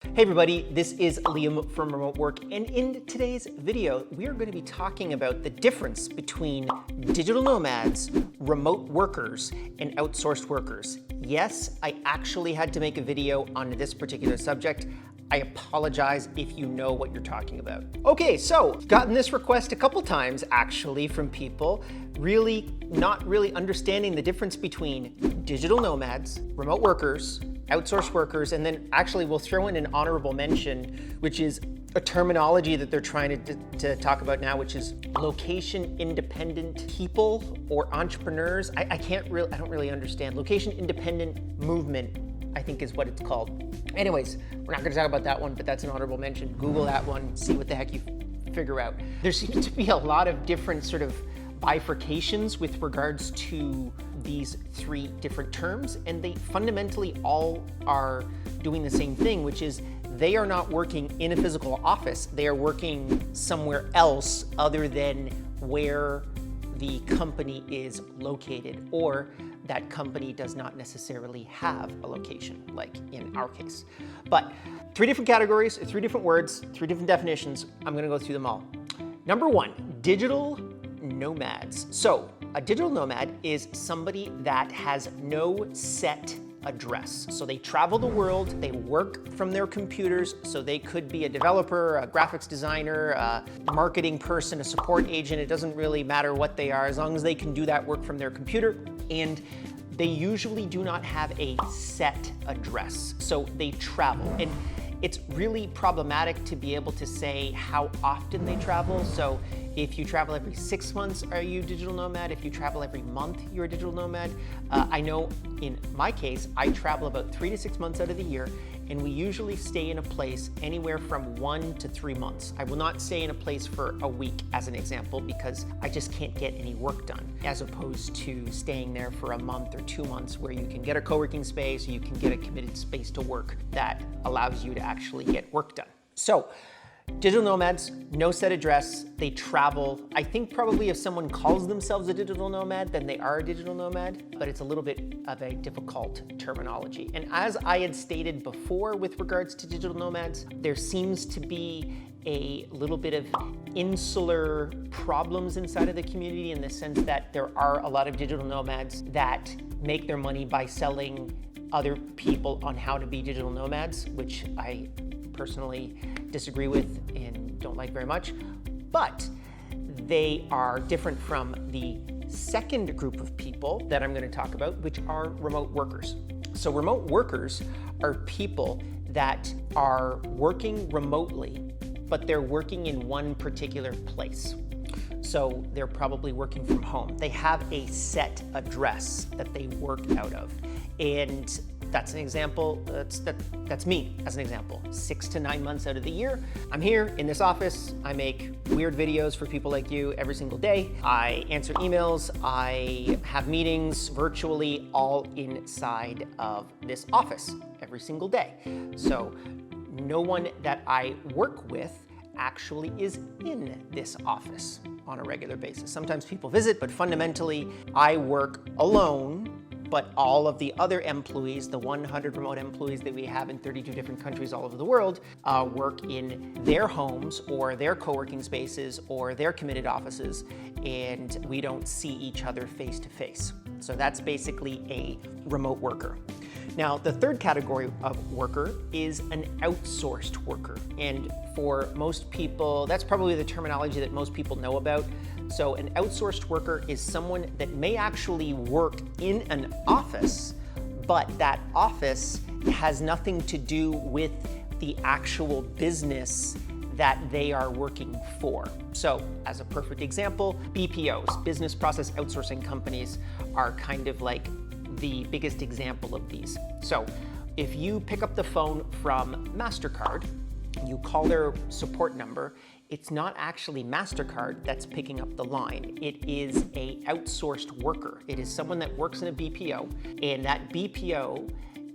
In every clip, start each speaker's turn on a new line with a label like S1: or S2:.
S1: Hey everybody, this is Liam from Remote Work, and in today's video, we are going to be talking about the difference between digital nomads, remote workers, and outsourced workers. Yes, I actually had to make a video on this particular subject. I apologize if you know what you're talking about. Okay, so I've gotten this request a couple times actually from people not really understanding the difference between digital nomads, remote workers, outsourced workers, and then actually we'll throw in an honorable mention, which is a terminology that they're trying to talk about now, which is location independent people or entrepreneurs. I don't really understand. Location independent movement, I think is what it's called. Anyways, we're not gonna talk about that one, but that's an honorable mention. Google that one, see what the heck you figure out. There seems to be a lot of different sort of bifurcations with regards to these three different terms, and they fundamentally all are doing the same thing, which is they are not working in a physical office. They are working somewhere else other than where the company is located, or that company does not necessarily have a location, like in our case. But three different categories, three different words, three different definitions. I'm gonna go through them all. Number one, digital nomads. So a digital nomad is somebody that has no set address. So they travel the world, they work from their computers, so they could be a developer, a graphics designer, a marketing person, a support agent. It doesn't really matter what they are as long as they can do that work from their computer. And they usually do not have a set address, so they travel. And it's really problematic to be able to say how often they travel. So if you travel every 6 months, are you a digital nomad? If you travel every month, you're a digital nomad. I know in my case, I travel about 3 to 6 months out of the year, and we usually stay in a place anywhere from 1 to 3 months. I will not stay in a place for a week as an example, because I just can't get any work done, as opposed to staying there for a month or 2 months where you can get a co-working space, or you can get a committed space to work that allows you to actually get work done. So digital nomads, no set address, they travel. I think probably if someone calls themselves a digital nomad, then they are a digital nomad, but it's a little bit of a difficult terminology. And as I had stated before with regards to digital nomads, there seems to be a little bit of insular problems inside of the community, in the sense that there are a lot of digital nomads that make their money by selling other people on how to be digital nomads, which I personally disagree with and don't like very much. But they are different from the second group of people that I'm going to talk about, which are remote workers. So remote workers are people that are working remotely, but they're working in one particular place. So they're probably working from home. They have a set address that they work out of. And that's an example, that's me as an example. 6 to 9 months out of the year, I'm here in this office. I make weird videos for people like you every single day. I answer emails, I have meetings virtually, all inside of this office every single day. So no one that I work with actually is in this office on a regular basis. Sometimes people visit, but fundamentally I work alone. But all of the other employees, the 100 remote employees that we have in 32 different countries all over the world, work in their homes or their co-working spaces or their committed offices, and we don't see each other face to face. So that's basically a remote worker. Now, the third category of worker is an outsourced worker. And for most people, that's probably the terminology that most people know about. So an outsourced worker is someone that may actually work in an office, but that office has nothing to do with the actual business that they are working for. So as a perfect example, BPOs, business process outsourcing companies, are kind of like the biggest example of these. So if you pick up the phone from MasterCard, you call their support number, it's not actually MasterCard that's picking up the line. It is a outsourced worker. It is someone that works in a BPO, and that BPO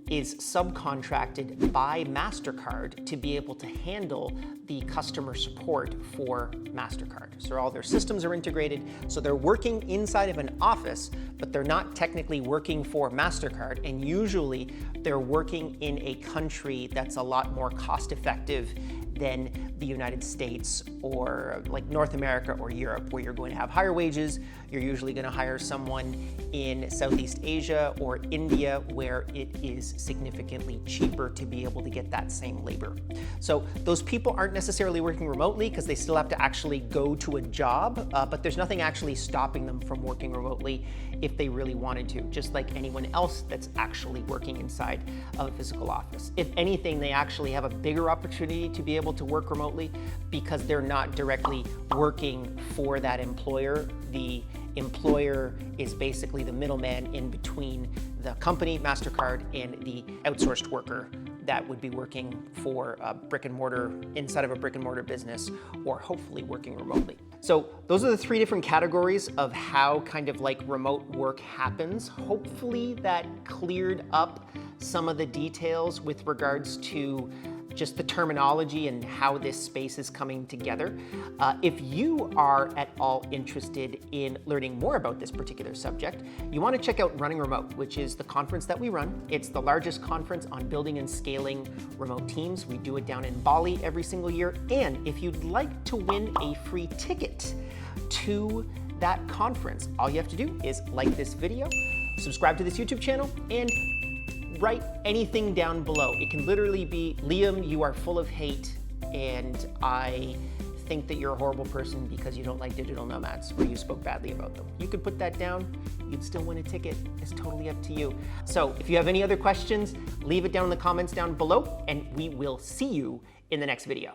S1: is subcontracted by MasterCard to be able to handle the customer support for MasterCard. So all their systems are integrated, so they're working inside of an office, but they're not technically working for MasterCard, and usually they're working in a country that's a lot more cost-effective than the United States or like North America or Europe, where you're going to have higher wages. You're usually going to hire someone in Southeast Asia or India, where it is significantly cheaper to be able to get that same labor. So those people aren't necessarily working remotely because they still have to actually go to a job, but there's nothing actually stopping them from working remotely if they really wanted to, just like anyone else that's actually working inside of a physical office. If anything, they actually have a bigger opportunity to be able to work remotely because they're not directly working for that employer. The employer is basically the middleman in between the company, MasterCard, and the outsourced worker that would be working for a brick and mortar, inside of a brick and mortar business, or hopefully working remotely. So those are the three different categories of how kind of like remote work happens. Hopefully that cleared up some of the details with regards to just the terminology and how this space is coming together. If you are at all interested in learning more about this particular subject, you want to check out Running Remote, which is the conference that we run. It's the largest conference on building and scaling remote teams. We do it down in Bali every single year. And if you'd like to win a free ticket to that conference, all you have to do is like this video, subscribe to this YouTube channel, and write anything down below. It can literally be, Liam, you are full of hate, and I think that you're a horrible person because you don't like digital nomads, or you spoke badly about them. You could put that down, you'd still win a ticket. It's totally up to you. So if you have any other questions, leave it down in the comments down below, and we will see you in the next video.